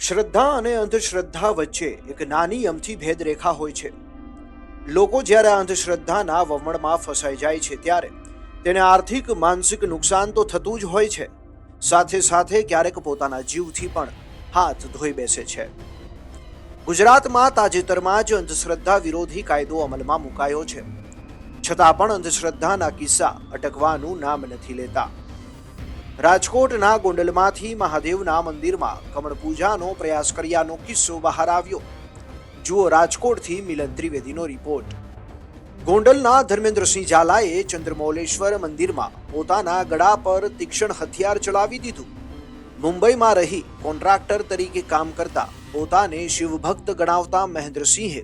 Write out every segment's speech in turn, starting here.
શ્રદ્ધા અને અંધશ્રદ્ધા વચ્ચે એક નાની અમથી ભેદરેખા હોય છે. લોકો જ્યારે અંધશ્રદ્ધાના વમળમાં ફસાઈ જાય છે ત્યારે તેને આર્થિક માનસિક નુકસાન તો થતું જ હોય છે, સાથે સાથે ક્યારેક પોતાના જીવથી પણ હાથ ધોઈ બેસે છે. ગુજરાતમાં તાજેતરમાં જ અંધશ્રદ્ધા વિરોધી કાયદો અમલમાં મુકાયો છે, છતાં પણ અંધશ્રદ્ધાના કિસ્સા અટકવાનું નામ નથી લેતા. રાજકોટના ગોંડલમાંથી મહાદેવના મંદિરમાં કમળ પૂજાનો પ્રયાસ કર્યાનો કિસ્સો બહાર આવ્યો. જુઓ રાજકોટથી મિલન ત્રિવેદીનો રિપોર્ટ. ગોંડલના ધર્મેન્દ્રસિંહ ઝાલાએ ચંદ્રમૌલેશ્વર મંદિરમાં પોતાના ગળા પર તીક્ષ્ણ હથિયાર ચલાવી દીધું. મુંબઈમાં રહી કોન્ટ્રાક્ટર તરીકે કામ કરતા પોતાને શિવભક્ત ગણાવતા મહેન્દ્રસિંહે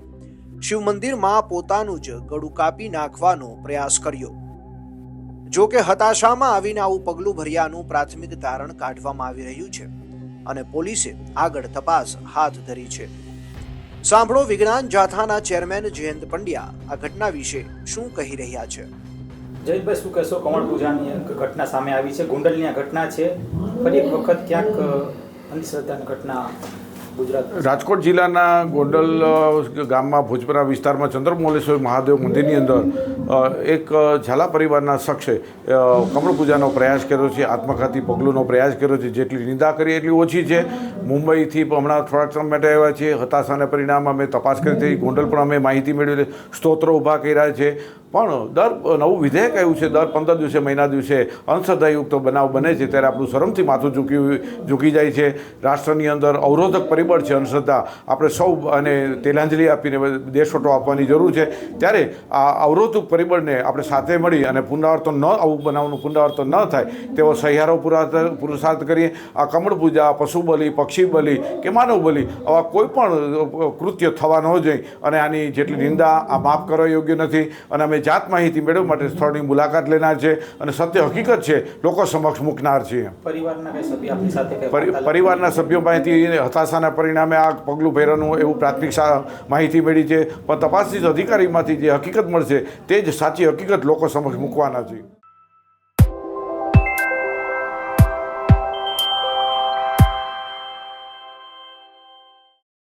શિવ મંદિરમાં પોતાનું જ ગળું કાપી નાખવાનો પ્રયાસ કર્યો. જો કે હતાશામાં આવીને આવું પગલું ભર્યાનું પ્રાથમિક તારણ કાઢવામાં આવી રહ્યું છે અને પોલીસે આગળ તપાસ હાથ ધરી છે. સાંભળો વિજ્ઞાન જાથાના ચેરમેન જયંત પંડ્યા આ ઘટના વિશે શું કહી રહ્યા છે. જયંતભાઈ, શું કહેશો? કમળ પૂજાની ઘટના સામે આવી છે, ગોંડલની આ ઘટના છે. ફરી એક વખત ક્યાંક અંધશ્રદ્ધાની ઘટના ગુજરાત રાજકોટ જિલ્લાના ગોંડલ ગામમાં ભોજપરા વિસ્તારમાં ચંદ્રમૌલેશ્વર મહાદેવ મંદિરની અંદર એક ઝાલા પરિવારના શખ્સે કમળ પૂજાનો પ્રયાસ કર્યો છે, આત્મઘાતી પગલુંનો પ્રયાસ કર્યો છે. જેટલી નિંદા કરી એટલી ઓછી છે. મુંબઈથી હમણાં થોડાક સમય માટે આવ્યા છે. હતાશાના પરિણામ અમે તપાસ કરી હતી. ગોંડલ પણ અમે માહિતી મેળવી, સ્તોત્રો ઊભા કર્યા છે. પણ નવું વિધેયક આવ્યું છે, દર 15 દિવસે મહિના દિવસે અંધશ્રદ્ધાયુક્ત બનાવ બને છે ત્યારે આપણું શરમથી માથું ઝૂકી જાય છે. રાષ્ટ્રની અંદર અવરોધક પરિબળ છે અંધશ્રદ્ધા. આપણે સૌ અને તિલાંજલિ આપીને દેશવટો આપવાની જરૂર છે. ત્યારે આ અવરોધક પરિબળને આપણે સાથે મળી અને પુનરાવર્તન ન આવું બનાવનું પુનરાવર્તન ન થાય તેવો સહિયારો પુરુષાર્થ કરીએ. આ કમળ પૂજા, પશુ બલિ, પક્ષી બલિ કે માનવ બલિ આવા કોઈ પણ કૃત્ય થવા ન જોઈએ અને આની જેટલી નિંદા આ માફ કરવા યોગ્ય નથી. અને અમે જાત માહિતી મેળવવા માટે સ્થળની મુલાકાત લેનાર છે અને સત્ય હકીકત છે લોકો સમક્ષ મૂકનાર છીએ. પરિવારના સભ્યો પાસેથી હતાશાના પરિણામે આ પગલું ભર્યાનું એવું પ્રાથમિક માહિતી મળી છે, પણ તપાસનીશ અધિકારીમાંથી જે હકીકત મળશે તે જ સાચી હકીકત લોકો સમક્ષ મૂકવાના છે.